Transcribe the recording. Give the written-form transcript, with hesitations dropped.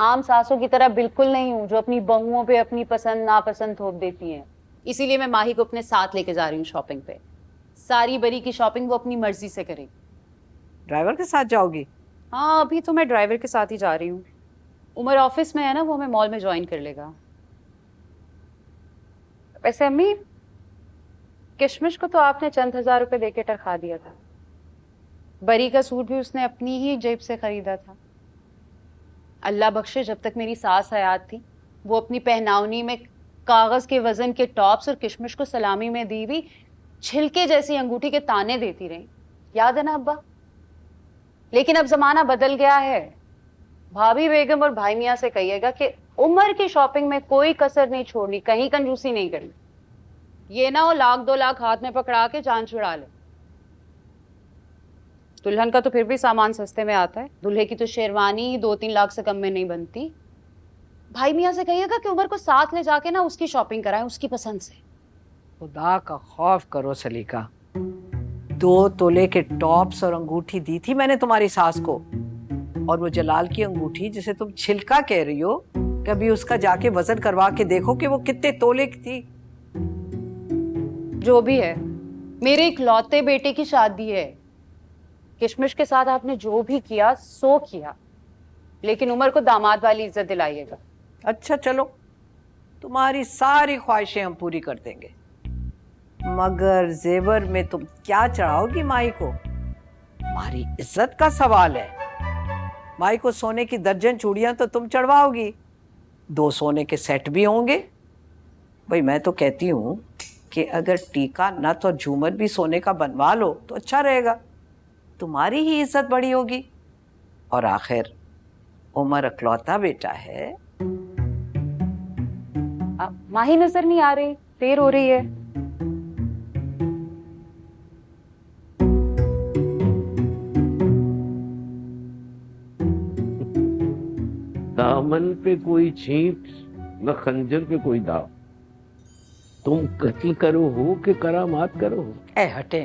आम सासों की तरह बिल्कुल नहीं हूँ जो अपनी बहुओं पे अपनी पसंद नापसंद थोप देती हैं। इसीलिए मैं माही को अपने साथ लेके जा रही हूँ शॉपिंग पे। सारी बरी की शॉपिंग वो अपनी मर्जी से करेगी। ड्राइवर के साथ जाओगी? हाँ, अभी तो मैं ड्राइवर के साथ ही जा रही हूँ। उमर ऑफिस में है ना, वो हमें मॉल में ज्वाइन कर लेगा। वैसे अम्मी, किशमिश को तो आपने चंद हजार रुपए देके टरखा दिया था। बरी का सूट भी उसने अपनी ही जेब से खरीदा था। अल्लाह बख्शे, जब तक मेरी सास हयात थी वो अपनी पहनावनी में कागज के वजन के टॉप्स और किशमिश को सलामी में दी हुई छिलके जैसी अंगूठी के ताने देती रही। याद है ना अब्बा? लेकिन अब जमाना बदल गया है। भाभी बेगम और भाई मियां से कहिएगा कि उमर की शॉपिंग में कोई कसर नहीं छोड़नी, कहीं कंजूसी नहीं करनी। ये ना हो 1-2 लाख हाथ में पकड़ा के जान छुड़ा ले। दुल्हन का तो फिर भी सामान सस्ते में आता है, दूल्हे की तो शेरवानी ही 2-3 लाख से कम में नहीं बनती। भाई मियां से कहिएगा कि उमर को साथ ले जाके ना उसकी शॉपिंग कराएं, उसकी पसंद से। खुदा का खौफ करो सलीका, 2 तोले के टॉप्स और अंगूठी दी थी मैंने तुम्हारी सास को, और वो जलाल की अंगूठी जिसे तुम छिलका कह रही हो, कभी उसका जाके वजन करवा के देखो कि वो कितने तोले की थी। जो भी है, मेरे इकलौते बेटे की शादी है। किशमिश के साथ आपने जो भी किया सो किया, लेकिन उमर को दामाद वाली इज्जत दिलाइएगा। अच्छा चलो, तुम्हारी सारी ख्वाहिशें हम पूरी कर देंगे, मगर जेवर में तुम क्या चढ़ाओगी माई को? हमारी इज्जत का सवाल है। माई को सोने की दर्जन चूड़ियां तो तुम चढ़वाओगी, 2 सोने के सेट भी होंगे। भाई मैं तो कहती हूँ कि अगर टीका नथ और झूमर भी सोने का बनवा लो तो अच्छा रहेगा, तुम्हारी ही इज्जत बड़ी होगी। और आखिर उमर अकलौता बेटा है। माही नजर नहीं आ रही, देर हो रही है। दामन पे कोई छींट न खंजर पे कोई दाव। तुम कत्ल करो हो कि करामात करो हो। ए हटे।